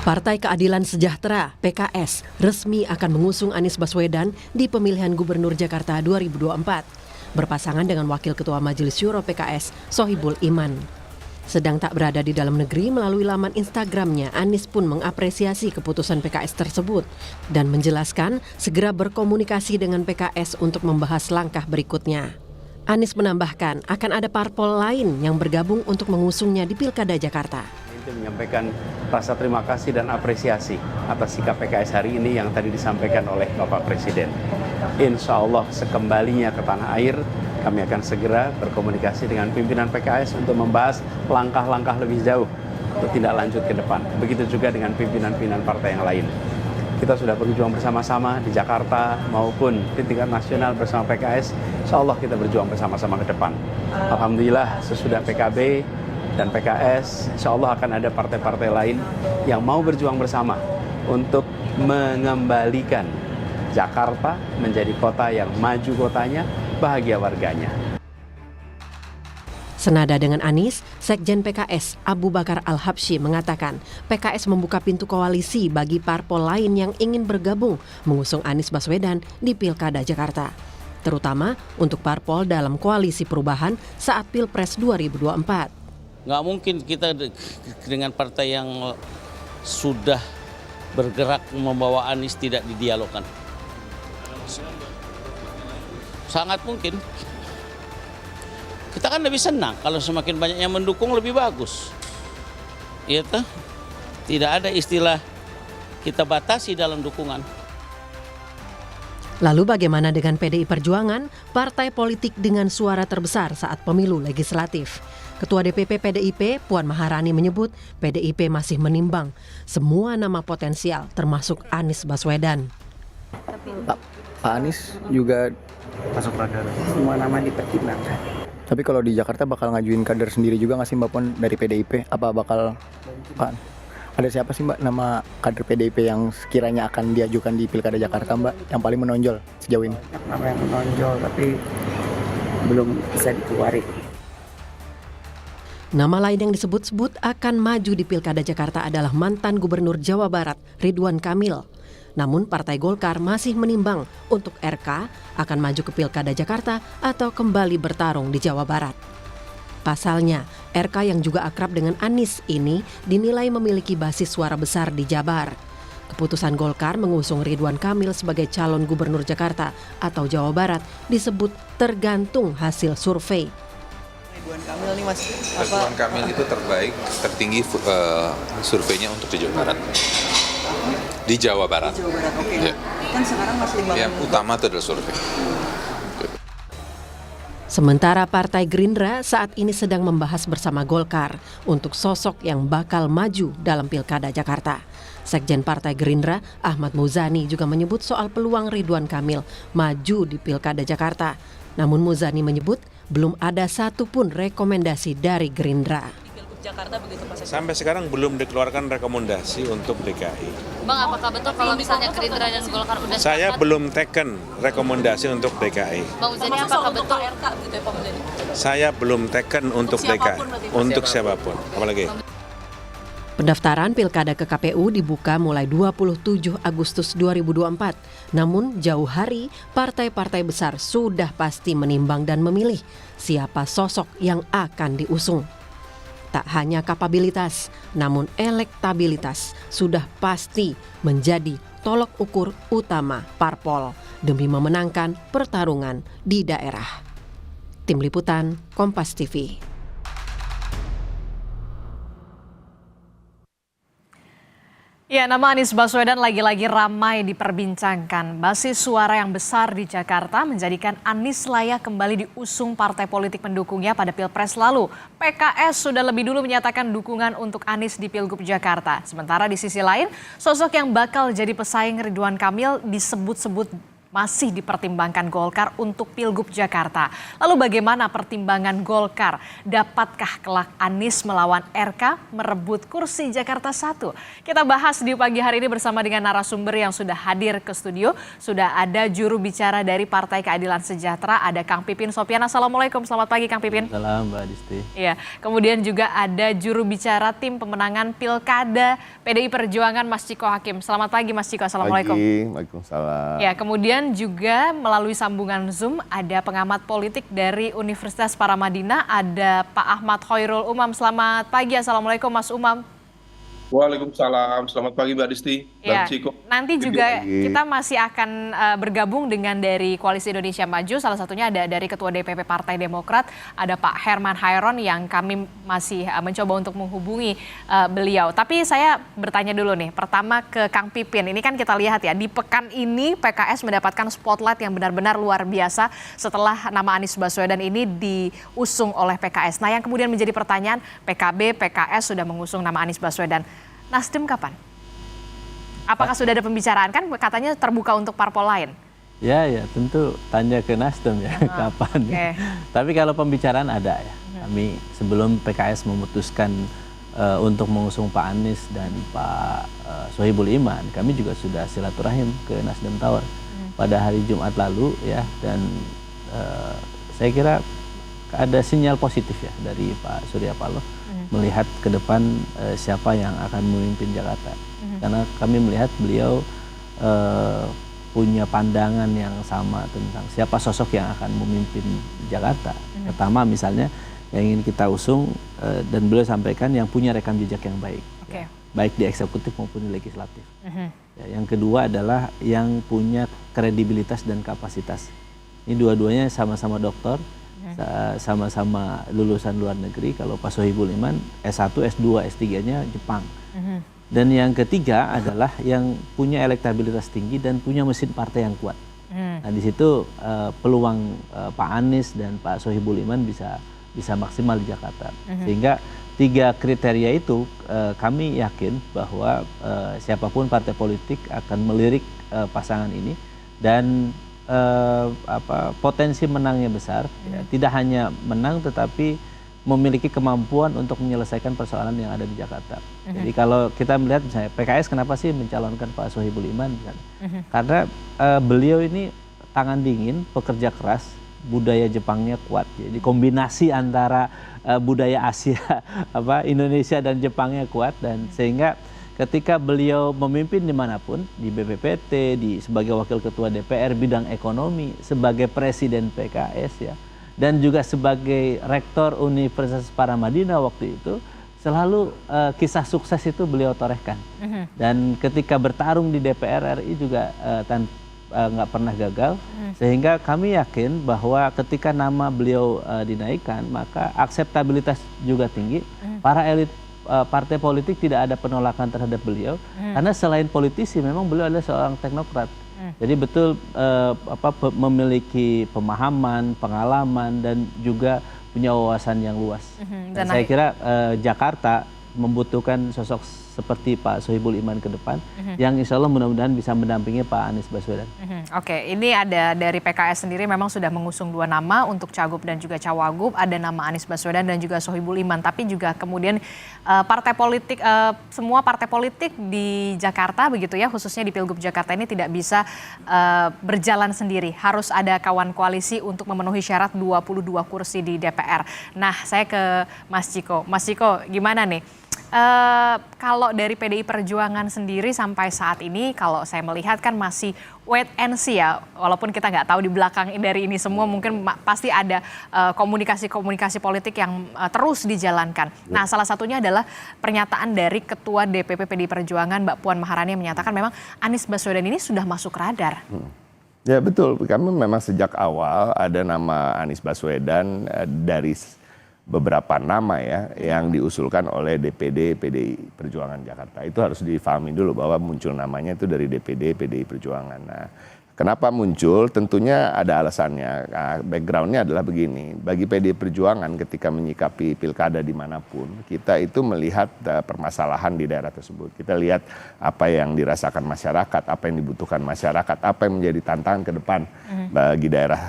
Partai Keadilan Sejahtera (PKS) resmi akan mengusung Anies Baswedan di pemilihan Gubernur Jakarta 2024, berpasangan dengan Wakil Ketua Majelis Syuro PKS, Sohibul Iman. Sedang tak berada di dalam negeri, melalui laman Instagramnya, Anies pun mengapresiasi keputusan PKS tersebut dan menjelaskan segera berkomunikasi dengan PKS untuk membahas langkah berikutnya. Anies menambahkan akan ada parpol lain yang bergabung untuk mengusungnya di Pilkada Jakarta. Menyampaikan rasa terima kasih dan apresiasi atas sikap PKS hari ini yang tadi disampaikan oleh Bapak Presiden. Insya Allah sekembalinya ke tanah air, kami akan segera berkomunikasi dengan pimpinan PKS untuk membahas langkah-langkah lebih jauh untuk tindak lanjut ke depan. Begitu juga dengan pimpinan-pimpinan partai yang lain. Kita sudah berjuang bersama-sama di Jakarta maupun di tingkat nasional bersama PKS. Insya Allah kita berjuang bersama-sama ke depan. Alhamdulillah sesudah PKB dan PKS, insya Allah akan ada partai-partai lain yang mau berjuang bersama untuk mengembalikan Jakarta menjadi kota yang maju kotanya, bahagia warganya. Senada dengan Anies, Sekjen PKS Abu Bakar Al-Habsyi mengatakan PKS membuka pintu koalisi bagi parpol lain yang ingin bergabung mengusung Anies Baswedan di Pilkada Jakarta, terutama untuk parpol dalam koalisi perubahan saat Pilpres 2024. Nggak mungkin kita dengan partai yang sudah bergerak membawa Anies tidak didialogkan. Sangat mungkin. Kita kan lebih senang kalau semakin banyak yang mendukung lebih bagus. Iya toh? Tidak ada istilah kita batasi dalam dukungan. Lalu bagaimana dengan PDI Perjuangan, partai politik dengan suara terbesar saat pemilu legislatif? Ketua DPP PDIP, Puan Maharani menyebut PDIP masih menimbang semua nama potensial termasuk Anies Baswedan. Pak Anies juga masuk radar. semua nama dipertimbangkan. Tapi kalau di Jakarta bakal ngajuin kader sendiri juga nggak sih Mbak Puan dari PDIP? Apa bakal Pak? Ada siapa sih Mbak nama kader PDIP yang sekiranya akan diajukan di Pilkada Jakarta Mbak yang paling menonjol sejauh ini? Nama yang menonjol tapi belum bisa dikeluarin. Nama lain yang disebut-sebut akan maju di Pilkada Jakarta adalah mantan Gubernur Jawa Barat Ridwan Kamil. Namun Partai Golkar masih menimbang untuk RK akan maju ke Pilkada Jakarta atau kembali bertarung di Jawa Barat. Pasalnya, RK yang juga akrab dengan Anies ini dinilai memiliki basis suara besar di Jabar. Keputusan Golkar mengusung Ridwan Kamil sebagai calon Gubernur Jakarta atau Jawa Barat disebut tergantung hasil survei. Ridwan Kamil nih Mas, Ridwan Kamil itu tertinggi surveinya untuk di Jawa Barat. Di Jawa Barat. Di Jawa Barat, oke. Ya. Kan sekarang Mas Limbangan. Yang utama itu adalah survei. Sementara Partai Gerindra saat ini sedang membahas bersama Golkar untuk sosok yang bakal maju dalam Pilkada Jakarta. Sekjen Partai Gerindra Ahmad Muzani juga menyebut soal peluang Ridwan Kamil maju di Pilkada Jakarta. Namun Muzani menyebut belum ada satupun rekomendasi dari Gerindra. Jakarta begitu Mas. Sampai sekarang belum dikeluarkan rekomendasi untuk DKI. Bang, apakah betul kalau misalnya Gerindra dan Golkar udah Saya belum taken rekomendasi untuk DKI. Bang Muzani, apakah betul RK gitu ya Pak Muzani? Saya belum taken untuk DKI. Untuk siapapun. Apalagi. Pendaftaran Pilkada ke KPU dibuka mulai 27 Agustus 2024. Namun jauh hari, partai-partai besar sudah pasti menimbang dan memilih siapa sosok yang akan diusung. Tak hanya kapabilitas, namun elektabilitas sudah pasti menjadi tolok ukur utama parpol demi memenangkan pertarungan di daerah. Tim Liputan, Kompas TV. Ya, nama Anies Baswedan lagi-lagi ramai diperbincangkan. Basis suara yang besar di Jakarta menjadikan Anies layak kembali diusung partai politik pendukungnya pada Pilpres lalu. PKS sudah lebih dulu menyatakan dukungan untuk Anies di Pilgub Jakarta. Sementara di sisi lain, sosok yang bakal jadi pesaing Ridwan Kamil disebut-sebut masih dipertimbangkan Golkar untuk Pilgub Jakarta. Lalu bagaimana pertimbangan Golkar? Dapatkah kelak Anies melawan RK merebut kursi Jakarta 1? Kita bahas di pagi hari ini bersama dengan narasumber yang sudah hadir ke studio. Sudah ada juru bicara dari Partai Keadilan Sejahtera, ada Kang Pipin Sopyan. Assalamualaikum, selamat pagi Kang Pipin. Salam Mbak Disti. Iya, kemudian juga ada juru bicara tim pemenangan Pilkada PDI Perjuangan Mas Ciko Hakim. Selamat pagi Mas Ciko, assalamualaikum. Waalaikumsalam. Ya, kemudian juga melalui sambungan Zoom ada pengamat politik dari Universitas Paramadina, ada Pak Ahmad Khairul Umam. Selamat pagi, assalamualaikum Mas Umam. Waalaikumsalam, selamat pagi Mbak Disti dan Ya, Ciko. nanti juga kita masih akan bergabung dengan dari Koalisi Indonesia Maju, salah satunya ada dari Ketua DPP Partai Demokrat, ada Pak Herman Hairon yang kami masih mencoba untuk menghubungi beliau. Tapi saya bertanya dulu nih, pertama ke Kang Pipin, ini kan kita lihat ya, di pekan ini PKS mendapatkan spotlight yang benar-benar luar biasa setelah nama Anies Baswedan ini diusung oleh PKS. Nah yang kemudian menjadi pertanyaan, PKB, PKS sudah mengusung nama Anies Baswedan. Nasdem kapan? Apakah sudah ada pembicaraan? Kan katanya terbuka untuk parpol lain. Ya, tentu tanya ke Nasdem ya kapan. Okay. Tapi kalau pembicaraan ada ya. Kami sebelum PKS memutuskan untuk mengusung Pak Anies dan Pak Sohibul Iman, kami juga sudah silaturahim ke Nasdem Tower pada hari Jumat lalu ya, dan saya kira ada sinyal positif ya dari Pak Surya Paloh melihat ke depan siapa yang akan memimpin Jakarta. Karena kami melihat beliau punya pandangan yang sama tentang siapa sosok yang akan memimpin Jakarta. Pertama misalnya yang ingin kita usung dan beliau sampaikan yang punya rekam jejak yang baik. Okay. Ya, baik di eksekutif maupun di legislatif. Ya, yang kedua adalah yang punya kredibilitas dan kapasitas. Ini dua-duanya sama-sama doktor, sama-sama lulusan luar negeri. Kalau Pak Sohibul Iman S1, S2, S3-nya Jepang. Dan yang ketiga adalah yang punya elektabilitas tinggi dan punya mesin partai yang kuat. Nah di situ peluang Pak Anies dan Pak Sohibul Iman bisa maksimal di Jakarta. Sehingga tiga kriteria itu kami yakin bahwa siapapun partai politik akan melirik pasangan ini, dan potensi menangnya besar. Ya, tidak hanya menang tetapi memiliki kemampuan untuk menyelesaikan persoalan yang ada di Jakarta. Jadi kalau kita melihat misalnya PKS kenapa sih mencalonkan Pak Sohibul Iman? Karena beliau ini tangan dingin, pekerja keras, budaya Jepangnya kuat. Jadi kombinasi antara budaya Asia, Indonesia dan Jepangnya kuat, dan sehingga ketika beliau memimpin dimanapun, di BPPT, sebagai wakil ketua DPR bidang ekonomi, sebagai presiden PKS ya, dan juga sebagai rektor Universitas Paramadina waktu itu, selalu kisah sukses itu beliau torehkan. Dan ketika bertarung di DPR RI juga nggak pernah gagal, sehingga kami yakin bahwa ketika nama beliau dinaikkan, maka akseptabilitas juga tinggi. Para elit partai politik tidak ada penolakan terhadap beliau, karena selain politisi memang beliau adalah seorang teknokrat. Jadi betul memiliki pemahaman, pengalaman, dan juga punya wawasan yang luas. Dan saya kira Jakarta membutuhkan sosok seperti Pak Sohibul Iman ke depan, yang insya Allah mudah-mudahan bisa mendampingi Pak Anies Baswedan. Oke, ini ada dari PKS sendiri memang sudah mengusung 2 nama untuk Cagup dan juga Cawagup, ada nama Anies Baswedan dan juga Sohibul Iman, tapi juga kemudian partai politik, semua partai politik di Jakarta begitu ya, khususnya di Pilgub Jakarta ini tidak bisa berjalan sendiri, harus ada kawan koalisi untuk memenuhi syarat 22 kursi di DPR. Nah, saya ke Mas Ciko. Mas Ciko, gimana nih? Kalau dari PDI Perjuangan sendiri sampai saat ini, kalau saya melihat kan masih wait and see ya, walaupun kita nggak tahu di belakang dari ini semua mungkin pasti ada komunikasi-komunikasi politik yang terus dijalankan. Nah, salah satunya adalah pernyataan dari Ketua DPP PDI Perjuangan Mbak Puan Maharani yang menyatakan memang Anies Baswedan ini sudah masuk radar. Ya betul, kami memang sejak awal ada nama Anies Baswedan dari beberapa nama ya yang diusulkan oleh DPD PDI Perjuangan Jakarta. Itu harus difahami dulu bahwa muncul namanya itu dari DPD PDI Perjuangan. Nah, Kenapa muncul? Tentunya ada alasannya. Nah, backgroundnya adalah begini. Bagi PDI Perjuangan ketika menyikapi pilkada dimanapun, kita itu melihat permasalahan di daerah tersebut. Kita lihat apa yang dirasakan masyarakat, apa yang dibutuhkan masyarakat, apa yang menjadi tantangan ke depan bagi daerah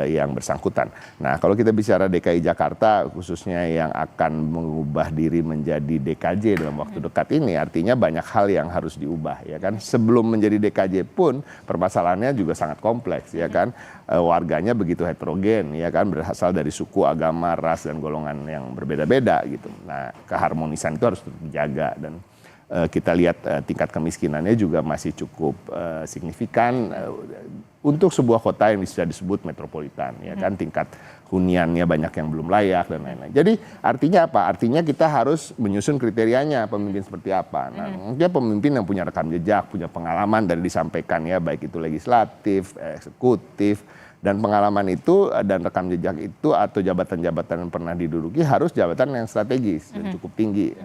yang bersangkutan. Nah, kalau kita bicara DKI Jakarta, khususnya yang akan mengubah diri menjadi DKJ dalam waktu dekat ini, artinya banyak hal yang harus diubah, ya kan? Sebelum menjadi DKJ pun permasalahannya juga sangat kompleks, ya kan, warganya begitu heterogen, ya kan, berasal dari suku, agama, ras dan golongan yang berbeda-beda gitu. Nah, keharmonisan itu harus dijaga dan kita lihat tingkat kemiskinannya juga masih cukup signifikan untuk sebuah kota yang bisa disebut metropolitan, ya kan, tingkat huniannya banyak yang belum layak dan lain-lain. Jadi artinya apa? Artinya kita harus menyusun kriterianya pemimpin seperti apa. Nah, dia pemimpin yang punya rekam jejak, punya pengalaman dari disampaikan ya, baik itu legislatif, eksekutif, dan pengalaman itu dan rekam jejak itu atau jabatan-jabatan yang pernah diduduki harus jabatan yang strategis dan cukup tinggi.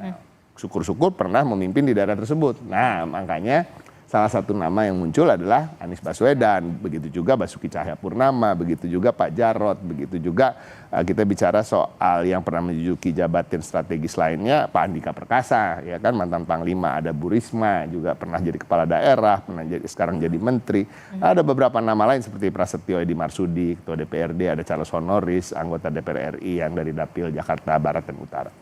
Syukur-syukur pernah memimpin di daerah tersebut. Nah, makanya salah satu nama yang muncul adalah Anies Baswedan, begitu juga Basuki Cahayapurnama, begitu juga Pak Jarot, begitu juga kita bicara soal yang pernah menduduki jabatan strategis lainnya, Pak Andika Perkasa, ya kan, mantan Panglima, ada Bu Risma, juga pernah jadi kepala daerah, sekarang jadi menteri. Ada beberapa nama lain seperti Prasetyo Edi Marsudi, Ketua DPRD, ada Charles Honoris, anggota DPR RI yang dari Dapil Jakarta Barat dan Utara.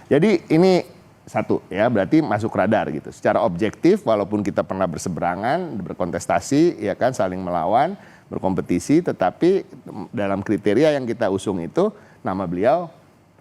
Jadi ini satu ya, berarti masuk radar gitu. Secara objektif walaupun kita pernah berseberangan, berkontestasi ya kan, saling melawan, berkompetisi, tetapi dalam kriteria yang kita usung itu nama beliau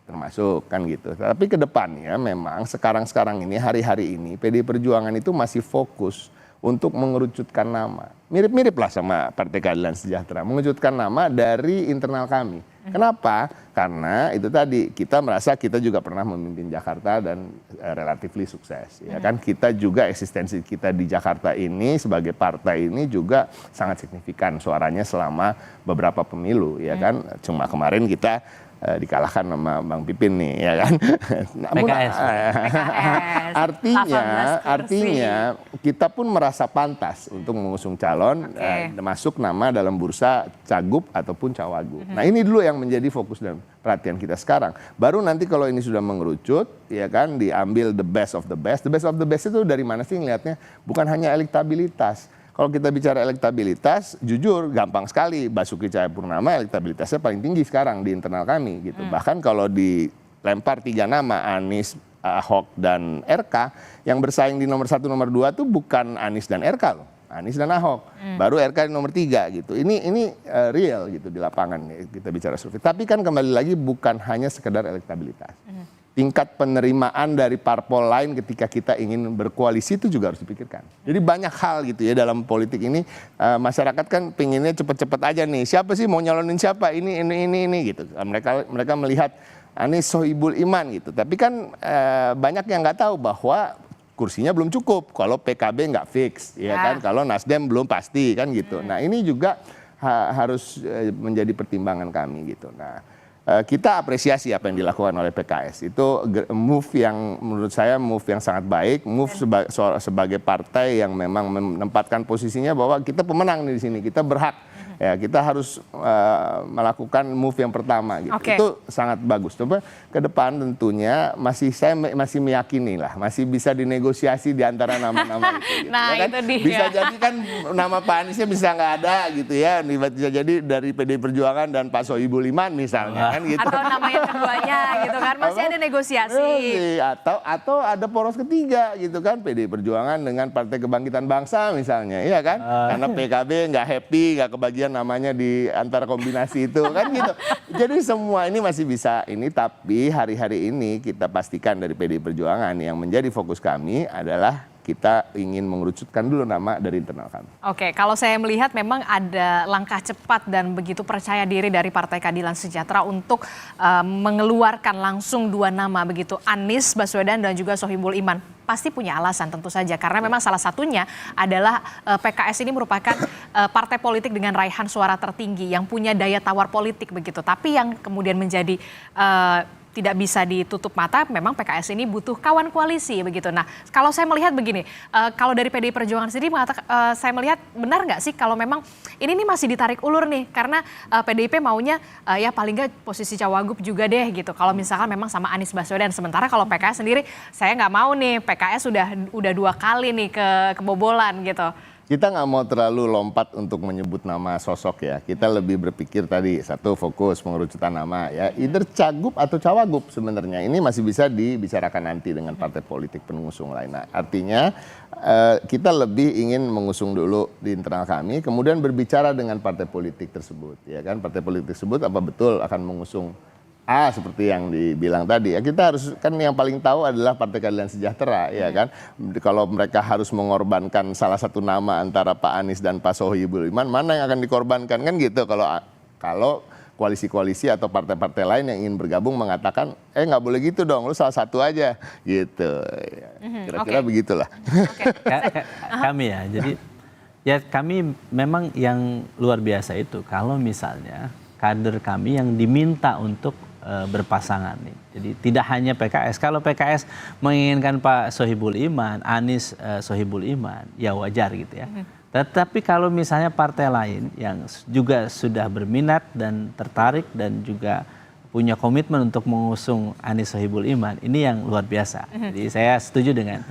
termasuk kan gitu. Tapi ke depannya memang sekarang ini, hari-hari ini PDI Perjuangan itu masih fokus untuk mengerucutkan nama. Mirip-mirip lah sama Partai Keadilan Sejahtera, mengerucutkan nama dari internal kami. Kenapa? Karena itu tadi kita merasa kita juga pernah memimpin Jakarta dan relatively sukses, ya kan? Kita juga eksistensi kita di Jakarta ini sebagai partai ini juga sangat signifikan suaranya selama beberapa pemilu, ya kan? Cuma kemarin kita dikalahkan sama Bang Pipin nih, ya kan? Namun, PKS. artinya kita pun merasa pantas untuk mengusung calon masuk nama dalam bursa cagup ataupun cawagup. Nah, ini dulu yang menjadi fokus dan perhatian kita sekarang. Baru nanti kalau ini sudah mengerucut, ya kan, diambil the best of the best. The best of the best itu dari mana sih ngelihatnya? Bukan hanya elektabilitas. Kalau kita bicara elektabilitas, jujur gampang sekali. Basuki Cahayapurnama elektabilitasnya paling tinggi sekarang di internal kami gitu. Bahkan kalau dilempar 3 nama, Anies, Ahok dan RK, yang bersaing di nomor 1, nomor 2 tuh bukan Anies dan RK loh. Anies dan Ahok. Baru RK di nomor 3 gitu. Ini real gitu di lapangan kita bicara survei. Tapi kan kembali lagi bukan hanya sekedar elektabilitas. Tingkat penerimaan dari parpol lain ketika kita ingin berkoalisi itu juga harus dipikirkan. Jadi banyak hal gitu ya dalam politik ini, masyarakat kan pinginnya cepet-cepet aja nih. Siapa sih mau nyalonin siapa? Ini gitu. Mereka melihat Anies Sohibul Iman gitu. Tapi kan banyak yang nggak tahu bahwa kursinya belum cukup. Kalau PKB nggak fix, ya kan? Kalau Nasdem belum pasti kan gitu. Nah, ini juga harus menjadi pertimbangan kami gitu. Nah, kita apresiasi apa yang dilakukan oleh PKS. Itu move yang menurut saya move yang sangat baik, move sebagai partai yang memang menempatkan posisinya bahwa kita pemenang di sini, kita berhak. Ya, kita harus melakukan move yang pertama gitu. Itu sangat bagus. Coba ke depan tentunya saya masih meyakini lah, masih bisa dinegosiasi di antara nama-nama itu. Gitu, nah, ya kan? itu dia. Bisa jadi kan nama Pak Aniesnya bisa nggak ada gitu ya. Bisa jadi dari PDI Perjuangan dan Pak Sohibul Iman misalnya kan gitu. Atau nama yang keduanya gitu kan, masih ada negosiasi. Atau ada poros ketiga gitu kan, PDI Perjuangan dengan Partai Kebangkitan Bangsa misalnya, iya kan? Karena PKB nggak happy, nggak kebagian namanya di antara kombinasi itu kan gitu. Jadi semua ini masih bisa ini, tapi hari-hari ini kita pastikan dari PDI Perjuangan yang menjadi fokus kami adalah kita ingin mengerucutkan dulu nama dari internal kami. Oke, kalau saya melihat memang ada langkah cepat dan begitu percaya diri dari Partai Keadilan Sejahtera untuk mengeluarkan langsung 2 nama begitu, Anies Baswedan dan juga Sohibul Iman. Pasti punya alasan tentu saja, karena memang salah satunya adalah PKS ini merupakan partai politik dengan raihan suara tertinggi yang punya daya tawar politik begitu. Tapi yang kemudian menjadi tidak bisa ditutup mata, memang PKS ini butuh kawan koalisi begitu. Nah, kalau saya melihat begini, kalau dari PDI Perjuangan sendiri saya melihat benar nggak sih kalau memang ini nih masih ditarik ulur nih, karena PDIP maunya ya paling nggak posisi cawagup juga deh gitu. Kalau misalkan memang sama Anies Baswedan, sementara kalau PKS sendiri saya nggak mau nih, PKS udah 2 kali nih kebobolan gitu. Kita nggak mau terlalu lompat untuk menyebut nama sosok ya. Kita lebih berpikir tadi, satu fokus pengerucutan nama ya. Either cagup atau cawagup sebenarnya. Ini masih bisa dibicarakan nanti dengan partai politik pengusung lain. Nah, artinya kita lebih ingin mengusung dulu di internal kami, kemudian berbicara dengan partai politik tersebut. Ya kan, partai politik tersebut apa betul akan mengusung seperti yang dibilang tadi ya, kita harus kan yang paling tahu adalah Partai Keadilan Sejahtera ya kan. Kalau mereka harus mengorbankan salah satu nama antara Pak Anies dan Pak Sohibul Iman, mana yang akan dikorbankan kan gitu. Kalau koalisi-koalisi atau partai-partai lain yang ingin bergabung mengatakan nggak boleh gitu dong, lu salah satu aja gitu. Kira-kira begitulah. Kami ya, jadi ya kami memang yang luar biasa itu kalau misalnya kader kami yang diminta untuk berpasangan nih. Jadi tidak hanya PKS. Kalau PKS menginginkan Pak Sohibul Iman, Anies Sohibul Iman, ya wajar gitu ya. Tetapi kalau misalnya partai lain yang juga sudah berminat dan tertarik dan juga punya komitmen untuk mengusung Anies Sohibul Iman, ini yang luar biasa. Jadi saya setuju dengan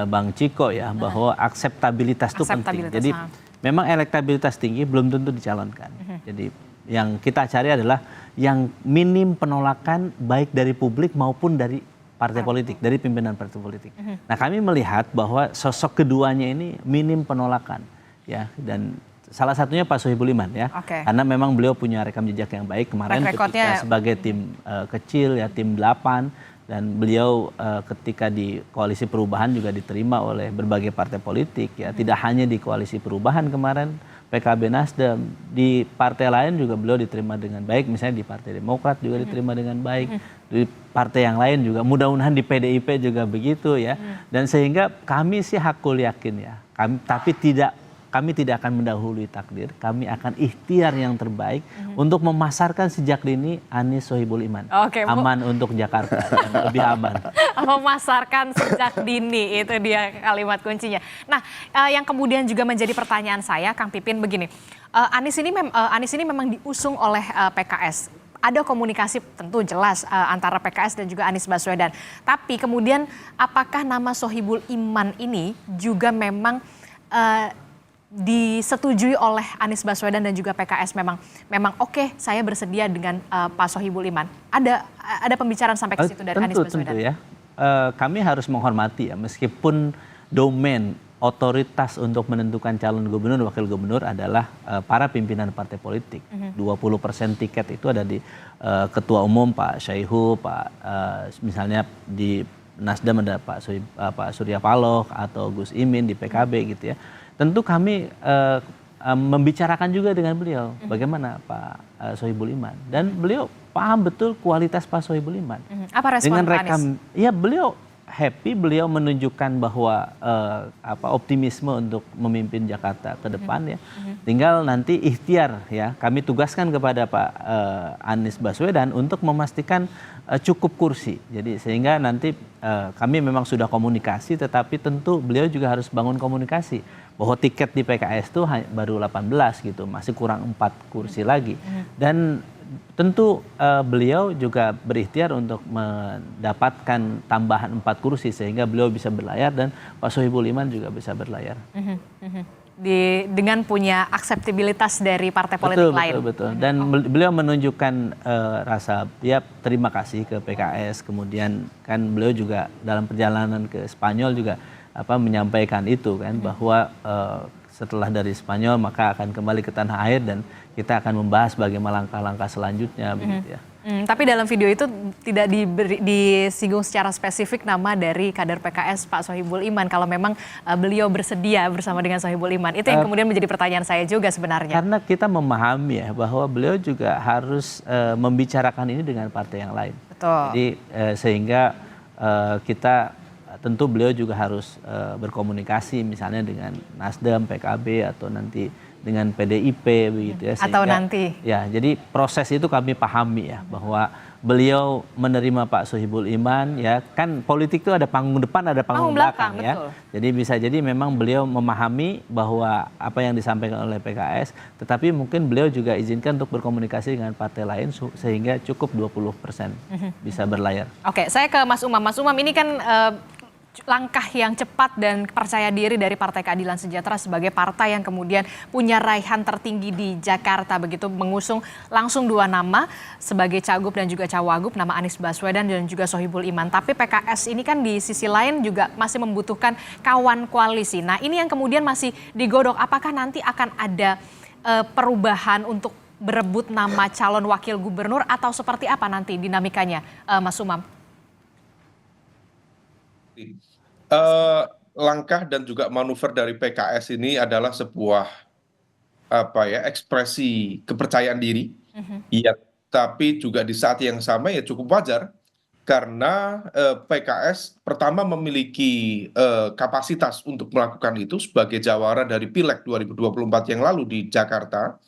Bang Ciko ya, bahwa akseptabilitas itu penting. Jadi memang elektabilitas tinggi belum tentu dicalonkan. Jadi yang kita cari adalah yang minim penolakan baik dari publik maupun dari partai politik, dari pimpinan partai politik. Nah, kami melihat bahwa sosok keduanya ini minim penolakan ya, dan salah satunya Pak Sohibul Iman ya. Karena memang beliau punya rekam jejak yang baik kemarin ketika sebagai tim kecil ya, tim 8, dan beliau ketika di Koalisi Perubahan juga diterima oleh berbagai partai politik ya, tidak hanya di Koalisi Perubahan kemarin, PKB, Nasdem, di partai lain juga beliau diterima dengan baik, misalnya di Partai Demokrat juga diterima dengan baik, di partai yang lain juga, mudah-mudahan di PDIP juga begitu ya. Dan sehingga kami sih hakul yakin ya, kami tidak akan mendahului takdir, kami akan ikhtiar yang terbaik untuk memasarkan sejak dini Anies Sohibul Iman. Aman untuk Jakarta, yang lebih aman. Memasarkan sejak dini, itu dia kalimat kuncinya. Nah, yang kemudian juga menjadi pertanyaan saya, Kang Pipin, begini. Anies ini memang diusung oleh PKS. Ada komunikasi tentu jelas antara PKS dan juga Anies Baswedan. Tapi kemudian apakah nama Sohibul Iman ini juga memang disetujui oleh Anies Baswedan dan juga PKS, memang oke, saya bersedia dengan Pak Sohibul Iman. Ada pembicaraan sampai ke situ dari Anies Baswedan? Tentu ya. Kami harus menghormati ya, meskipun domain otoritas untuk menentukan calon gubernur, wakil gubernur adalah para pimpinan partai politik. 20% tiket itu ada di Ketua Umum Pak Syaihu, misalnya di Nasdem ada Pak Surya Paloh atau Gus Imin di PKB gitu ya. Tentu kami membicarakan juga dengan beliau bagaimana Pak Sohibul Iman, dan beliau paham betul kualitas Pak Sohibul Iman. Apa respon Pak Anies? Ya beliau happy, beliau menunjukkan bahwa optimisme untuk memimpin Jakarta ke depan ya. Tinggal nanti ikhtiar ya, kami tugaskan kepada Pak Anies Baswedan untuk memastikan cukup kursi. Jadi sehingga nanti kami memang sudah komunikasi, tetapi tentu beliau juga harus bangun komunikasi bahwa tiket di PKS itu baru 18 gitu, masih kurang 4 kursi lagi. Dan tentu beliau juga berikhtiar untuk mendapatkan tambahan 4 kursi sehingga beliau bisa berlayar dan Pak Sohibul Iman juga bisa berlayar. Dengan punya akseptabilitas dari partai politik lain. Betul. Dan beliau menunjukkan rasa terima kasih ke PKS. Kemudian kan beliau juga dalam perjalanan ke Spanyol juga menyampaikan itu kan, bahwa setelah dari Spanyol maka akan kembali ke tanah air dan kita akan membahas bagaimana langkah-langkah selanjutnya begitu ya. Tapi dalam video itu tidak disinggung secara spesifik nama dari kader PKS Pak Sohibul Iman, kalau memang beliau bersedia bersama dengan Sohibul Iman. Itu yang kemudian menjadi pertanyaan saya juga sebenarnya. Karena kita memahami ya bahwa beliau juga harus membicarakan ini dengan partai yang lain. Betul. Jadi sehingga kita tentu beliau juga harus berkomunikasi misalnya dengan Nasdem, PKB atau nanti dengan PDIP begitu ya. Atau nanti. Ya, jadi proses itu kami pahami ya, bahwa beliau menerima Pak Sohibul Iman, ya kan politik itu ada panggung depan, ada panggung belakang ya. betul. Jadi bisa jadi memang beliau memahami bahwa apa yang disampaikan oleh PKS, tetapi mungkin beliau juga izinkan untuk berkomunikasi dengan partai lain sehingga cukup 20% bisa berlayar. Oke, saya ke Mas Umam. Mas Umam, ini kan langkah yang cepat dan percaya diri dari Partai Keadilan Sejahtera sebagai partai yang kemudian punya raihan tertinggi di Jakarta, begitu mengusung langsung 2 nama sebagai cagup dan juga cawagup, nama Anies Baswedan dan juga Sohibul Iman. Tapi PKS ini kan di sisi lain juga masih membutuhkan kawan koalisi. Nah, ini yang kemudian masih digodok, apakah nanti akan ada perubahan untuk berebut nama calon wakil gubernur atau seperti apa nanti dinamikanya, Mas Umam? Langkah dan juga manuver dari PKS ini adalah sebuah ekspresi kepercayaan diri. Ya, tapi juga di saat yang sama ya cukup wajar karena PKS pertama memiliki kapasitas untuk melakukan itu sebagai jawara dari Pileg 2024 yang lalu di Jakarta.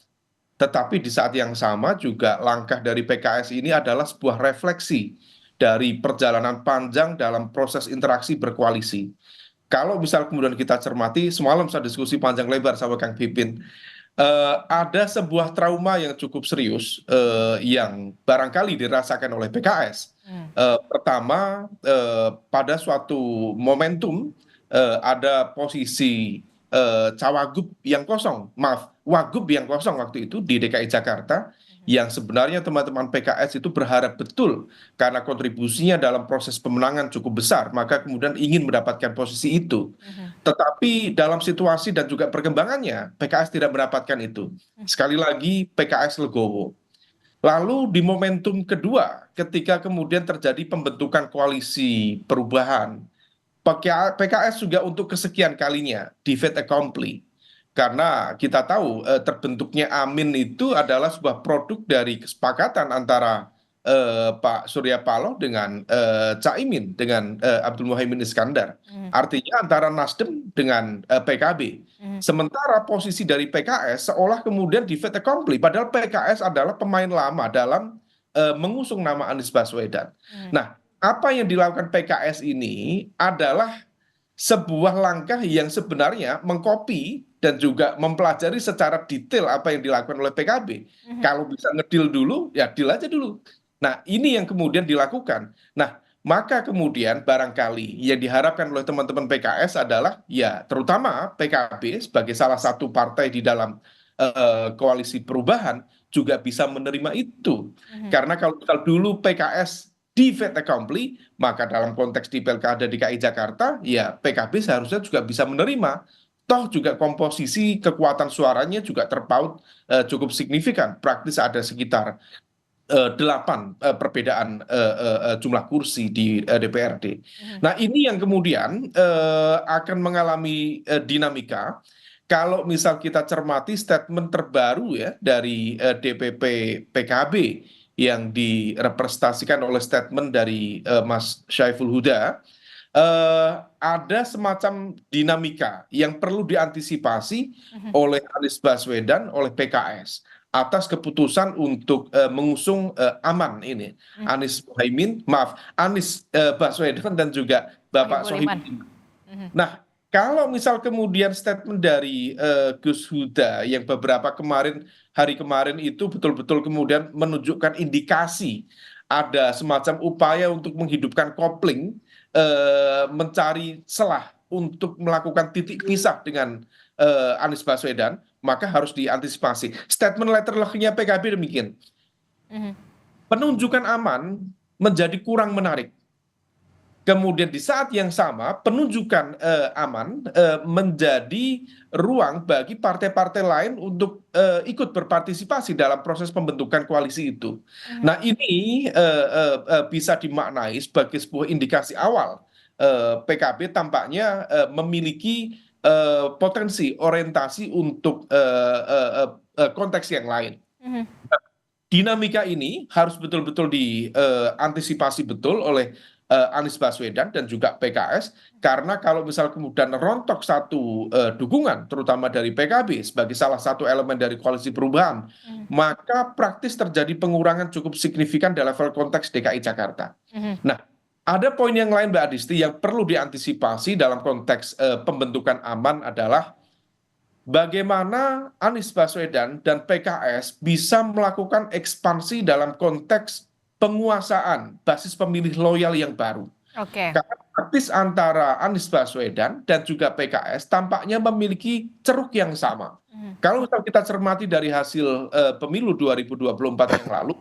Tetapi di saat yang sama juga langkah dari PKS ini adalah sebuah refleksi dari perjalanan panjang dalam proses interaksi berkoalisi. Kalau misal kemudian kita cermati, semalam saya diskusi panjang lebar sama Kang Pipin, ada sebuah trauma yang cukup serius yang barangkali dirasakan oleh PKS. Pertama, pada suatu momentum ada posisi cawagup yang kosong, wagub yang kosong waktu itu di DKI Jakarta, yang sebenarnya teman-teman PKS itu berharap betul karena kontribusinya dalam proses pemenangan cukup besar, maka kemudian ingin mendapatkan posisi itu. Tetapi dalam situasi dan juga perkembangannya, PKS tidak mendapatkan itu. Sekali lagi, PKS legowo. Lalu di momentum kedua, ketika kemudian terjadi pembentukan koalisi perubahan, PKS juga untuk kesekian kalinya di fait accompli. Karena kita tahu terbentuknya Amin itu adalah sebuah produk dari kesepakatan antara Pak Surya Paloh dengan Caimin, dengan Abdul Muhaimin Iskandar. Artinya antara Nasdem dengan PKB. Sementara posisi dari PKS seolah kemudian di fait accompli, padahal PKS adalah pemain lama dalam mengusung nama Anies Baswedan. Nah, apa yang dilakukan PKS ini adalah sebuah langkah yang sebenarnya mengkopi dan juga mempelajari secara detail apa yang dilakukan oleh PKB. Kalau bisa ngedil dulu, ya deal aja dulu. Nah, ini yang kemudian dilakukan. Nah, maka kemudian barangkali yang diharapkan oleh teman-teman PKS adalah ya terutama PKB sebagai salah satu partai di dalam koalisi perubahan juga bisa menerima itu. Karena kalau dulu PKS di fait accompli, maka dalam konteks di Pilkada DKI Jakarta, ya PKB seharusnya juga bisa menerima. Toh juga komposisi kekuatan suaranya juga terpaut cukup signifikan. Praktis ada sekitar 8 perbedaan jumlah kursi di DPRD. Nah, ini yang kemudian akan mengalami dinamika. Kalau misal kita cermati statement terbaru ya dari DPP PKB yang direpresentasikan oleh statement dari Mas Syaiful Huda, ada semacam dinamika yang perlu diantisipasi oleh Anies Baswedan, oleh PKS atas keputusan untuk mengusung Aman ini, Anies Baswedan dan juga Bapak Sohibul Iman. Nah, kalau misal kemudian statement dari Gus Huda yang beberapa hari kemarin itu betul-betul kemudian menunjukkan indikasi ada semacam upaya untuk menghidupkan kopling, mencari celah untuk melakukan titik pisah dengan Anies Baswedan, maka harus diantisipasi. Statement letternya PKB demikian. Penunjukan Aman menjadi kurang menarik. Kemudian di saat yang sama penunjukan Aman menjadi ruang bagi partai-partai lain untuk ikut berpartisipasi dalam proses pembentukan koalisi itu. Nah, ini bisa dimaknai sebagai sebuah indikasi awal PKB tampaknya memiliki potensi orientasi untuk konteks yang lain. Dinamika ini harus betul-betul diantisipasi betul oleh Anies Baswedan dan juga PKS, karena kalau misal kemudian rontok satu dukungan terutama dari PKB sebagai salah satu elemen dari koalisi perubahan, maka praktis terjadi pengurangan cukup signifikan di level konteks DKI Jakarta. Nah, ada poin yang lain Mbak Adisti yang perlu diantisipasi dalam konteks pembentukan aman adalah bagaimana Anies Baswedan dan PKS bisa melakukan ekspansi dalam konteks penguasaan basis pemilih loyal yang baru. Karena praktis antara Anies Baswedan dan juga PKS tampaknya memiliki ceruk yang sama. Kalau misal kita cermati dari hasil pemilu 2024 yang lalu,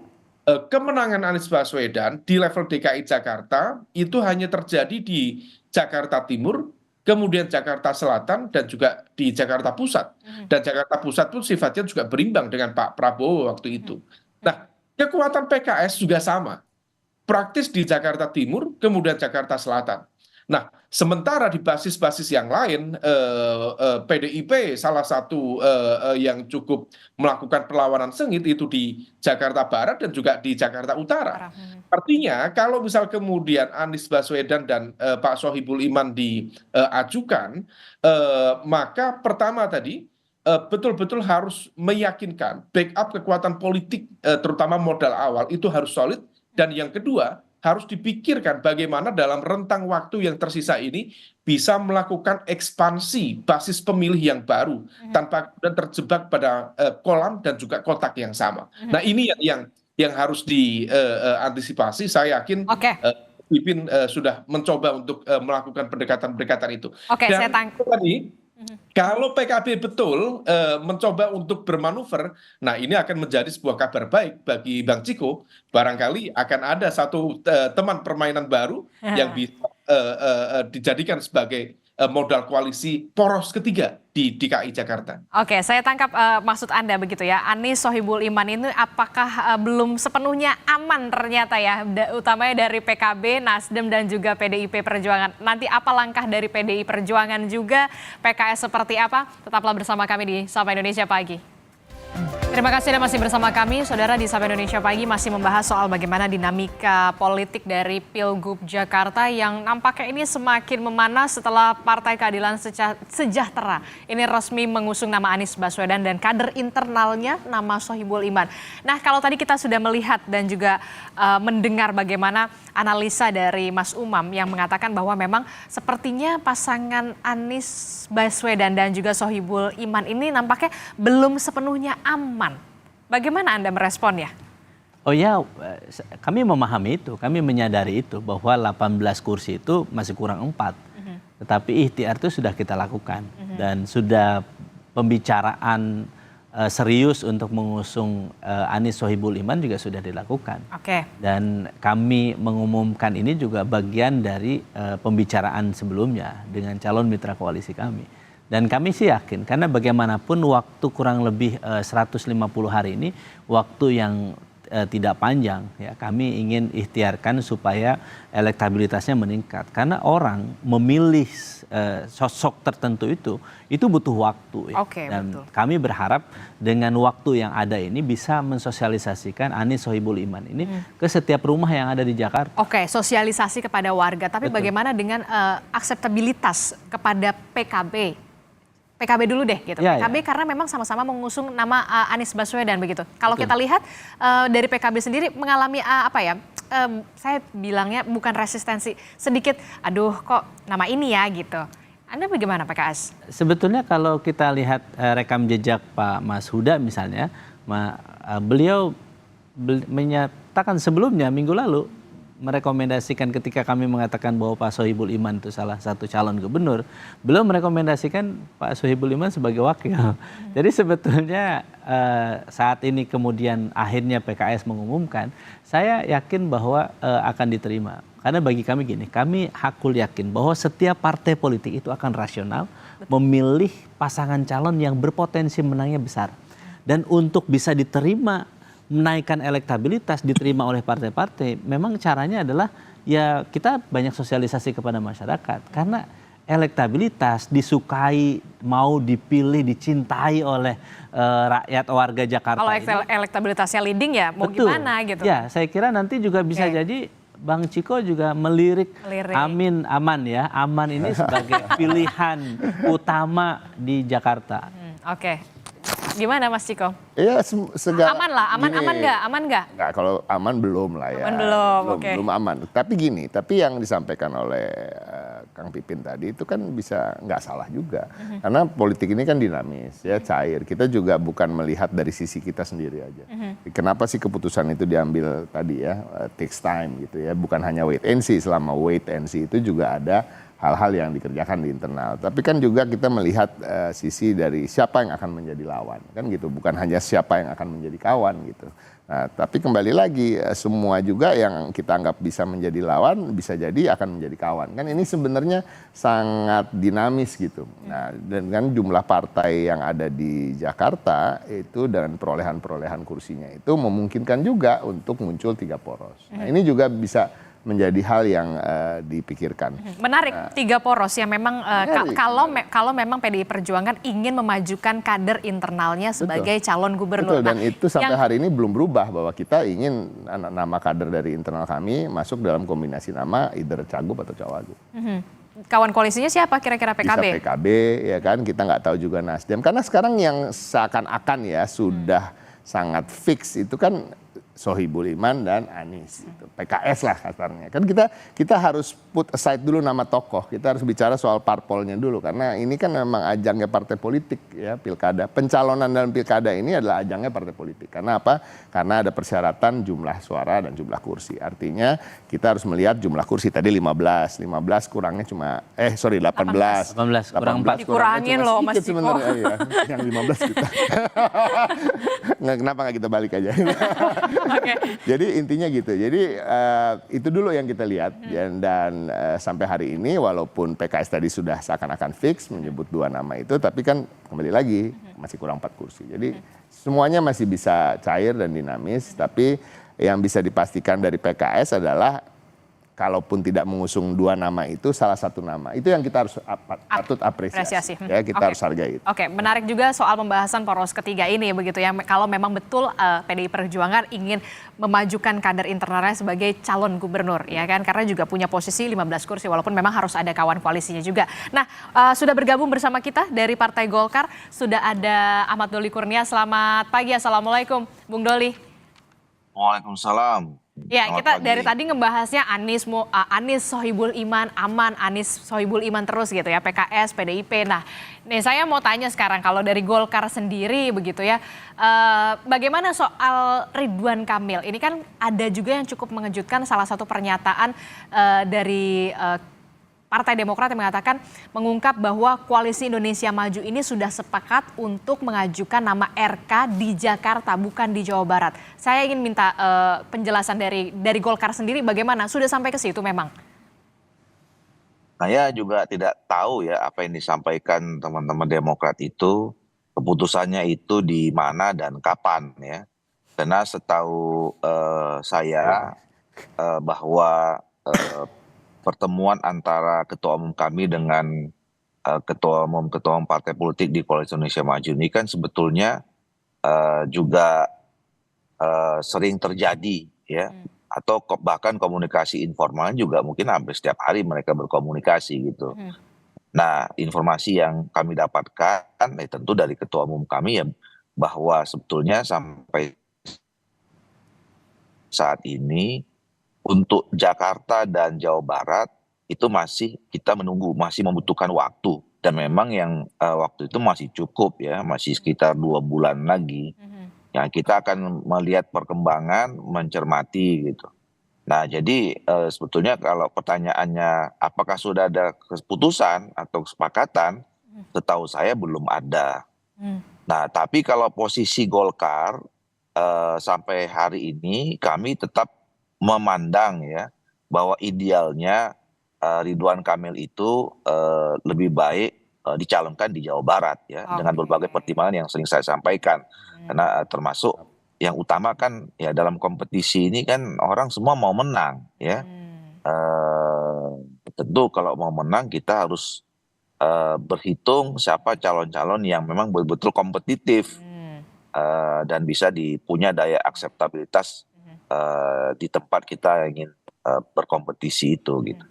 kemenangan Anies Baswedan di level DKI Jakarta itu hanya terjadi di Jakarta Timur, kemudian Jakarta Selatan, dan juga di Jakarta Pusat. Dan Jakarta Pusat pun sifatnya juga berimbang dengan Pak Prabowo waktu itu. Nah, kekuatan PKS juga sama. Praktis di Jakarta Timur, kemudian Jakarta Selatan. Nah, sementara di basis-basis yang lain, PDIP salah satu yang cukup melakukan perlawanan sengit itu di Jakarta Barat dan juga di Jakarta Utara. Artinya, kalau misal kemudian Anies Baswedan dan Pak Sohibul Iman diajukan, maka pertama tadi, betul-betul harus meyakinkan backup kekuatan politik terutama modal awal itu harus solid, dan yang kedua harus dipikirkan bagaimana dalam rentang waktu yang tersisa ini bisa melakukan ekspansi basis pemilih yang baru tanpa dan terjebak pada kolam dan juga kotak yang sama. Nah, ini yang harus diantisipasi. Saya yakin Pipin sudah mencoba untuk melakukan pendekatan-pendekatan itu. Dan saya tadi kalau PKB betul mencoba untuk bermanuver, nah ini akan menjadi sebuah kabar baik bagi Bang Ciko. Barangkali akan ada satu teman permainan baru yang bisa dijadikan sebagai modal koalisi poros ketiga di DKI Jakarta. Oke, saya tangkap maksud Anda begitu ya. Anies Sohibul Iman ini apakah belum sepenuhnya aman ternyata ya, utamanya dari PKB, Nasdem dan juga PDIP Perjuangan. Nanti apa langkah dari PDI Perjuangan juga, PKS seperti apa? Tetaplah bersama kami di Sapa Indonesia Pagi. Terima kasih Anda masih bersama kami, Saudara, di Sapa Indonesia Pagi masih membahas soal bagaimana dinamika politik dari Pilgub Jakarta yang nampaknya ini semakin memanas setelah Partai Keadilan Sejahtera ini resmi mengusung nama Anies Baswedan dan kader internalnya nama Sohibul Iman. Nah, kalau tadi kita sudah melihat dan juga mendengar bagaimana analisa dari Mas Umam yang mengatakan bahwa memang sepertinya pasangan Anies Baswedan dan juga Sohibul Iman ini nampaknya belum sepenuhnya aman. Bagaimana Anda meresponnya? Oh ya, kami memahami itu, kami menyadari itu bahwa 18 kursi itu masih kurang 4. Tetapi ikhtiar itu sudah kita lakukan dan sudah pembicaraan serius untuk mengusung Anies Sohibul Iman juga sudah dilakukan. Dan kami mengumumkan ini juga bagian dari pembicaraan sebelumnya dengan calon mitra koalisi kami. Dan kami sih yakin, karena bagaimanapun waktu kurang lebih 150 hari ini, waktu yang tidak panjang, ya kami ingin ikhtiarkan supaya elektabilitasnya meningkat. Karena orang memilih sosok tertentu itu butuh waktu. Ya. Dan betul. Kami berharap dengan waktu yang ada ini bisa mensosialisasikan Anies Sohibul Iman ini ke setiap rumah yang ada di Jakarta. Sosialisasi kepada warga, tapi bagaimana dengan akseptabilitas kepada PKB? PKB dulu deh gitu. PKB karena memang sama-sama mengusung nama Anies Baswedan begitu. Kalau kita lihat dari PKB sendiri mengalami saya bilangnya bukan resistensi, sedikit aduh kok nama ini ya gitu. Anda bagaimana PKS? Sebetulnya kalau kita lihat rekam jejak Pak Mas Huda misalnya, beliau menyatakan sebelumnya minggu lalu merekomendasikan ketika kami mengatakan bahwa Pak Sohibul Iman itu salah satu calon gubernur, beliau merekomendasikan Pak Sohibul Iman sebagai wakil. Jadi sebetulnya saat ini kemudian akhirnya PKS mengumumkan, saya yakin bahwa akan diterima. Karena bagi kami gini, kami hakul yakin bahwa setiap partai politik itu akan rasional memilih pasangan calon yang berpotensi menangnya besar. Dan untuk bisa diterima, menaikkan elektabilitas diterima oleh partai-partai, memang caranya adalah ya kita banyak sosialisasi kepada masyarakat. Karena elektabilitas disukai, mau dipilih, dicintai oleh rakyat warga Jakarta. Kalau elektabilitasnya leading ya mau betul. Gimana gitu. Ya, saya kira nanti juga bisa jadi Bang Ciko juga melirik Melirik. Aman ya. Aman ini sebagai pilihan utama di Jakarta. Oke. Gimana Mas Ciko? Iya, Aman lah, aman nggak? Aman nggak? Nggak, kalau aman belum lah ya. Aman belum, oke. Belum aman. Tapi gini, tapi yang disampaikan oleh Kang Pipin tadi itu kan bisa nggak salah juga. Karena politik ini kan dinamis, ya cair. Kita juga bukan melihat dari sisi kita sendiri aja. Kenapa sih keputusan itu diambil tadi ya, takes time gitu ya. Bukan hanya wait and see, selama wait and see itu juga ada hal-hal yang dikerjakan di internal. Tapi kan juga kita melihat sisi dari siapa yang akan menjadi lawan, kan gitu. Bukan hanya siapa yang akan menjadi kawan gitu. Nah, tapi kembali lagi semua juga yang kita anggap bisa menjadi lawan bisa jadi akan menjadi kawan. Kan ini sebenarnya sangat dinamis gitu. Nah, dengan jumlah partai yang ada di Jakarta itu dan perolehan kursinya itu memungkinkan juga untuk muncul 3 poros. Nah, ini juga bisa menjadi hal yang dipikirkan. Menarik, 3 poros yang memang kalau memang PDI Perjuangan ingin memajukan kader internalnya sebagai calon gubernur. Betul, dan itu sampai hari ini belum berubah bahwa kita ingin nama kader dari internal kami masuk dalam kombinasi nama either cagup atau cawagup. Kawan koalisinya siapa kira-kira PKB? Bisa PKB ya kan, kita nggak tahu juga Nasdem. Karena sekarang yang seakan-akan ya sudah sangat fix itu kan Sohibul Iman dan Anies, itu PKS lah kasarnya. Kan kita harus put aside dulu nama tokoh, kita harus bicara soal parpolnya dulu karena ini kan memang ajangnya partai politik ya, pilkada. Pencalonan dalam pilkada ini adalah ajangnya partai politik. Karena apa? Karena ada persyaratan jumlah suara dan jumlah kursi. Artinya kita harus melihat jumlah kursi tadi 15 kurangnya cuma 18 kurang 4. Dikurangin loh Mas Ciko. Sebenarnya ya, yang 15 kita. Kenapa nggak kita balik aja? Jadi intinya gitu. Jadi itu dulu yang kita lihat dan sampai hari ini walaupun PKS tadi sudah seakan-akan fix menyebut 2 nama itu, tapi kan kembali lagi masih kurang 4 kursi. Jadi semuanya masih bisa cair dan dinamis. Tapi yang bisa dipastikan dari PKS adalah kalaupun tidak mengusung 2 nama itu, salah satu nama itu yang kita harus patut apresiasi. Ya, kita harus hargai itu. Oke, menarik juga soal pembahasan poros ketiga ini begitu ya. Kalau memang betul PDI Perjuangan ingin memajukan kader internalnya sebagai calon gubernur ya kan, karena juga punya posisi 15 kursi walaupun memang harus ada kawan koalisinya juga. Nah, sudah bergabung bersama kita dari Partai Golkar sudah ada Ahmad Doli Kurnia. Selamat pagi, assalamualaikum Bung Doli. Waalaikumsalam. Ya, kita dari tadi ngebahasnya Anies Sohibul Iman, Aman, Anies Sohibul Iman terus gitu ya, PKS, PDIP. Nah, nih saya mau tanya sekarang kalau dari Golkar sendiri begitu ya, bagaimana soal Ridwan Kamil? Ini kan ada juga yang cukup mengejutkan, salah satu pernyataan dari Partai Demokrat yang mengungkap bahwa Koalisi Indonesia Maju ini sudah sepakat untuk mengajukan nama RK di Jakarta, bukan di Jawa Barat. Saya ingin minta penjelasan dari Golkar sendiri bagaimana? Sudah sampai ke situ memang? Saya juga tidak tahu ya apa yang disampaikan teman-teman Demokrat itu, keputusannya itu di mana dan kapan ya. Karena setahu saya bahwa pertemuan antara ketua umum kami dengan ketua umum partai politik di Koalisi Indonesia Maju ini kan sebetulnya juga sering terjadi ya, atau bahkan komunikasi informal juga mungkin hampir setiap hari mereka berkomunikasi gitu. Nah, informasi yang kami dapatkan tentu dari ketua umum kami ya, bahwa sebetulnya sampai saat ini untuk Jakarta dan Jawa Barat itu masih kita menunggu, masih membutuhkan waktu. Dan memang yang waktu itu masih cukup ya, masih sekitar 2 bulan lagi. Yang kita akan melihat perkembangan, mencermati gitu. Nah, jadi sebetulnya kalau pertanyaannya apakah sudah ada keputusan atau kesepakatan, setahu saya belum ada. Nah, tapi kalau posisi Golkar sampai hari ini kami tetap memandang ya bahwa idealnya Ridwan Kamil itu lebih baik dicalonkan di Jawa Barat ya, dengan berbagai pertimbangan yang sering saya sampaikan. Karena termasuk yang utama kan ya dalam kompetisi ini kan orang semua mau menang ya. Tentu kalau mau menang kita harus berhitung siapa calon-calon yang memang betul-betul kompetitif dan bisa punya daya akseptabilitas di tempat kita ingin berkompetisi itu gitu.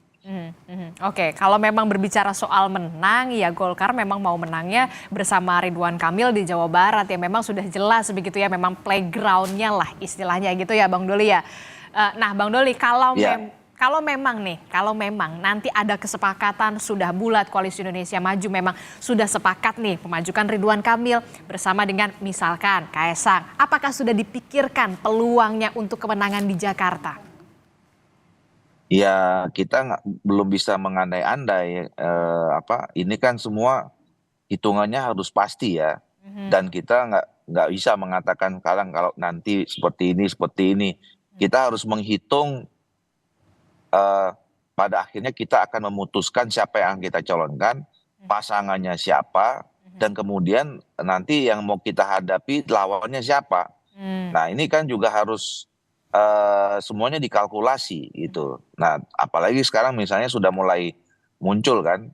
Oke, kalau memang berbicara soal menang, ya Golkar memang mau menangnya bersama Ridwan Kamil di Jawa Barat ya, memang sudah jelas begitu ya, memang playgroundnya lah istilahnya gitu ya Bang Doli ya. Nah Bang Doli, kalau memang nanti ada kesepakatan sudah bulat Koalisi Indonesia Maju memang sudah sepakat nih memajukan Ridwan Kamil bersama dengan misalkan Kaesang, apakah sudah dipikirkan peluangnya untuk kemenangan di Jakarta? Ya kita belum bisa mengandai-andai, ini kan semua hitungannya harus pasti ya, dan kita nggak bisa mengatakan kalau nanti seperti ini, kita harus menghitung, pada akhirnya kita akan memutuskan siapa yang kita calonkan, pasangannya siapa, dan kemudian nanti yang mau kita hadapi lawannya siapa. Nah ini kan juga harus semuanya dikalkulasi gitu. Nah, apalagi sekarang misalnya sudah mulai muncul kan.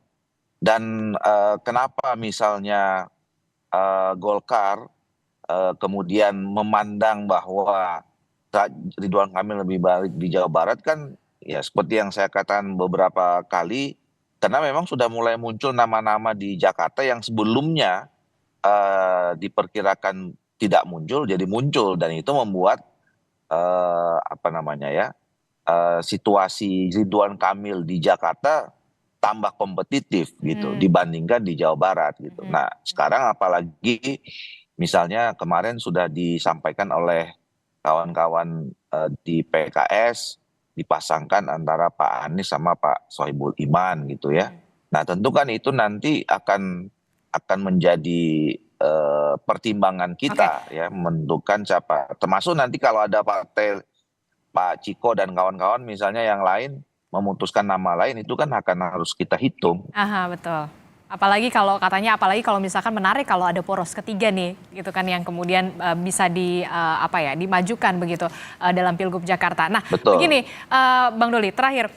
Dan kenapa misalnya Golkar kemudian memandang bahwa Ridwan Kamil lebih baik di Jawa Barat kan ya seperti yang saya katakan beberapa kali, karena memang sudah mulai muncul nama-nama di Jakarta yang sebelumnya diperkirakan tidak muncul jadi muncul, dan itu membuat situasi Ridwan Kamil di Jakarta tambah kompetitif gitu dibandingkan di Jawa Barat gitu. Nah sekarang apalagi misalnya kemarin sudah disampaikan oleh kawan-kawan di PKS dipasangkan antara Pak Anies sama Pak Sohibul Iman gitu ya. Nah tentu kan itu nanti akan menjadi pertimbangan kita ya, menentukan siapa, termasuk nanti kalau ada partai Pak Ciko dan kawan-kawan misalnya yang lain memutuskan nama lain, itu kan harus kita hitung. Betul. Apalagi kalau misalkan menarik kalau ada poros ketiga nih gitu kan yang kemudian bisa dimajukan begitu dalam Pilgub Jakarta. Nah, betul. Begini Bang Doli, terakhir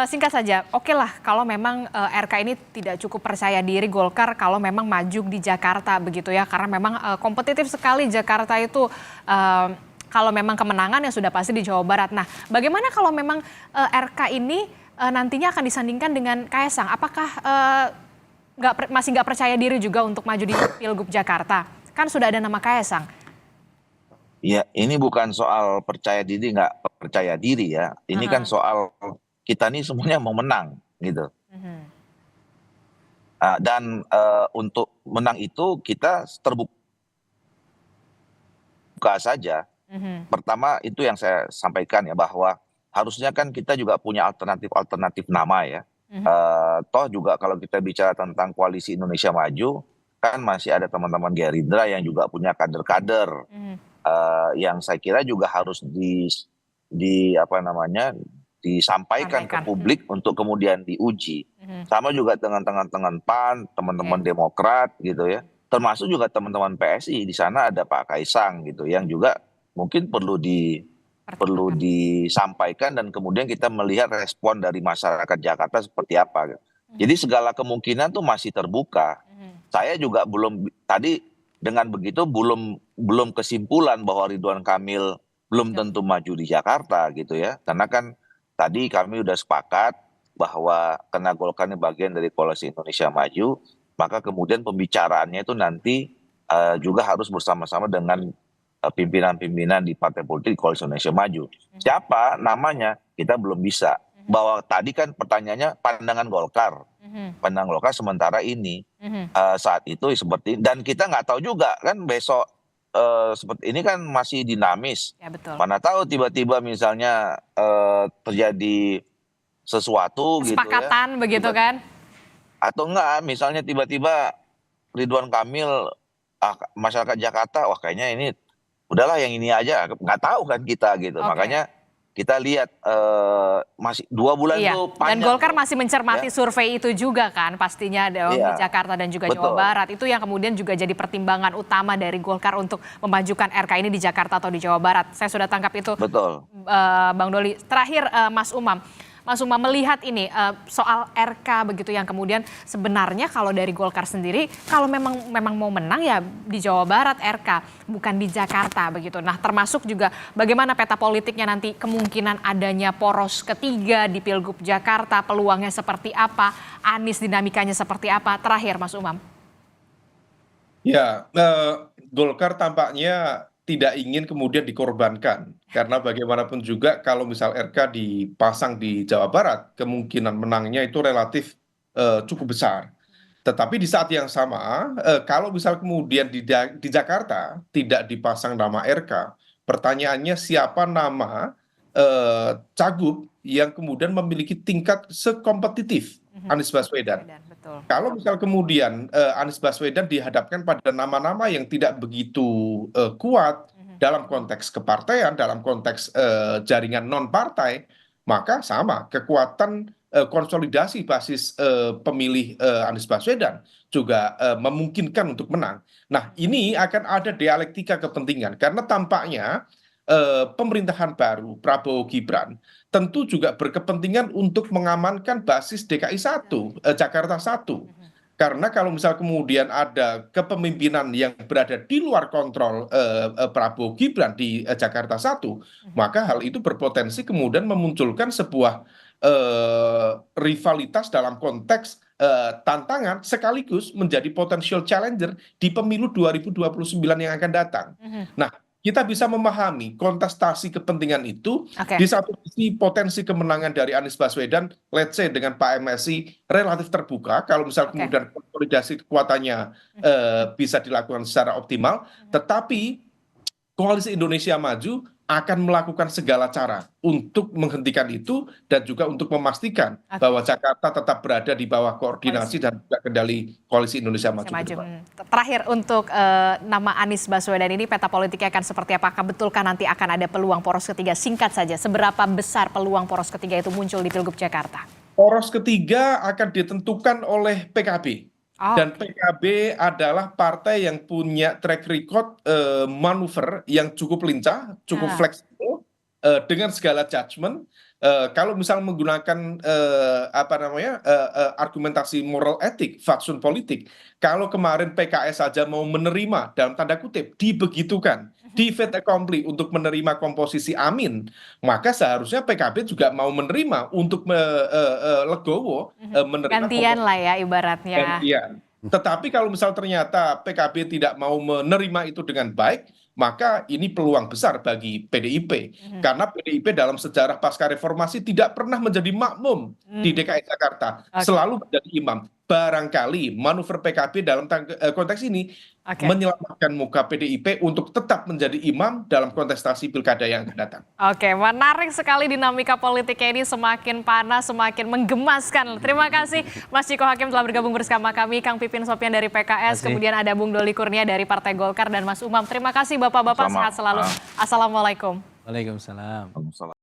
singkat saja, oke lah kalau memang RK ini tidak cukup percaya diri Golkar kalau memang maju di Jakarta begitu ya, karena memang kompetitif sekali Jakarta itu, kalau memang kemenangan ya sudah pasti di Jawa Barat. Nah bagaimana kalau memang RK ini nantinya akan disandingkan dengan Kaesang, apakah masih nggak percaya diri juga untuk maju di Pilgub Jakarta? Kan sudah ada nama Kaesang. Ya ini bukan soal percaya diri nggak percaya diri ya, ini kan soal kita nih semuanya mau menang gitu. Dan untuk menang itu kita terbuka saja. Pertama itu yang saya sampaikan ya, bahwa harusnya kan kita juga punya alternatif nama ya. Toh juga kalau kita bicara tentang Koalisi Indonesia Maju kan masih ada teman-teman Gerindra yang juga punya kader-kader yang saya kira juga harus disampaikan ke publik untuk kemudian diuji. Sama juga dengan teman-teman PAN, teman-teman Demokrat gitu ya. Termasuk juga teman-teman PSI, di sana ada Pak Kaesang gitu yang juga mungkin perlu disampaikan, dan kemudian kita melihat respon dari masyarakat Jakarta seperti apa. Jadi segala kemungkinan tuh masih terbuka. Saya juga tadi dengan begitu belum kesimpulan bahwa Ridwan Kamil belum tentu maju di Jakarta gitu ya. Karena kan tadi kami udah sepakat bahwa karena Golkar ini bagian dari Koalisi Indonesia Maju, maka kemudian pembicaraannya itu nanti juga harus bersama-sama dengan pimpinan-pimpinan di partai politik di Koalisi Indonesia Maju. Siapa namanya kita belum bisa. Bahwa tadi kan pertanyaannya pandangan Golkar. Pandangan Golkar sementara ini saat itu seperti, dan kita nggak tahu juga kan besok seperti ini kan masih dinamis. Ya, betul. Mana tahu tiba-tiba misalnya terjadi sesuatu kesepakatan gitu ya. Begitu kan? Atau enggak misalnya tiba-tiba Ridwan Kamil masyarakat Jakarta wah kayaknya ini udahlah yang ini aja, nggak tahu kan kita gitu. Makanya kita lihat masih 2 bulan itu panjang. Dan Golkar masih mencermati survei itu juga kan pastinya di Jakarta dan juga Jawa Barat. Itu yang kemudian juga jadi pertimbangan utama dari Golkar untuk memajukan RK ini di Jakarta atau di Jawa Barat. Saya sudah tangkap itu. Betul. Bang Doli. Terakhir Mas Umam, Mas Umam melihat ini soal RK begitu yang kemudian sebenarnya kalau dari Golkar sendiri kalau memang mau menang ya di Jawa Barat RK bukan di Jakarta begitu. Nah termasuk juga bagaimana peta politiknya nanti kemungkinan adanya poros ketiga di Pilgub Jakarta, peluangnya seperti apa, Anies dinamikanya seperti apa. Terakhir Mas Umam. Ya, Golkar tampaknya tidak ingin kemudian dikorbankan. Karena bagaimanapun juga kalau misal RK dipasang di Jawa Barat, kemungkinan menangnya itu relatif cukup besar. Tetapi di saat yang sama, kalau misal kemudian di Jakarta tidak dipasang nama RK, pertanyaannya siapa nama cagup yang kemudian memiliki tingkat sekompetitif Anies Baswedan. Kalau misal kemudian Anies Baswedan dihadapkan pada nama-nama yang tidak begitu kuat dalam konteks kepartaian, dalam konteks jaringan non-partai, maka sama kekuatan konsolidasi basis pemilih Anies Baswedan juga memungkinkan untuk menang. Nah, ini akan ada dialektika kepentingan karena tampaknya pemerintahan baru Prabowo Gibran tentu juga berkepentingan untuk mengamankan basis DKI 1, Jakarta 1. Karena kalau misal kemudian ada kepemimpinan yang berada di luar kontrol Prabowo Gibran di Jakarta 1, maka hal itu berpotensi kemudian memunculkan sebuah rivalitas dalam konteks tantangan sekaligus menjadi potential challenger di pemilu 2029 yang akan datang. Nah, kita bisa memahami kontestasi kepentingan itu. Di satu sisi potensi kemenangan dari Anies Baswedan, let's say dengan Pak MSI relatif terbuka, kalau misal kemudian konsolidasi kekuatannya bisa dilakukan secara optimal, tetapi Koalisi Indonesia Maju akan melakukan segala cara untuk menghentikan itu dan juga untuk memastikan bahwa Jakarta tetap berada di bawah koordinasi dan juga kendali Koalisi Indonesia Maju. Terakhir untuk nama Anies Baswedan ini peta politiknya akan seperti apakah betulkah nanti akan ada peluang poros ketiga? Singkat saja, seberapa besar peluang poros ketiga itu muncul di Pilgub Jakarta? Poros ketiga akan ditentukan oleh PKB. Dan PKB adalah partai yang punya track record manuver yang cukup lincah, cukup fleksibel dengan segala judgement. Kalau misal menggunakan argumentasi moral etik, fatsun politik, kalau kemarin PKS saja mau menerima dalam tanda kutip dibegitukan, di fait accompli untuk menerima komposisi Amin, maka seharusnya PKB juga mau menerima untuk legowo menerima gantian lah ya ibaratnya. Gantian. Tetapi kalau misal ternyata PKB tidak mau menerima itu dengan baik, maka ini peluang besar bagi PDIP. Karena PDIP dalam sejarah pasca reformasi tidak pernah menjadi makmum di DKI Jakarta. Selalu menjadi imam. Barangkali manuver PKB dalam konteks ini menyelamatkan muka PDIP untuk tetap menjadi imam dalam kontestasi pilkada yang akan datang. Oke, menarik sekali dinamika politiknya ini semakin panas, semakin menggemaskan. Terima kasih Mas Ciko Hakim telah bergabung bersama kami, Kang Pipin Sopyan dari PKS, kemudian ada Bung Doli Kurnia dari Partai Golkar dan Mas Umam. Terima kasih Bapak-Bapak, sehat selalu. Assalamualaikum. Waalaikumsalam.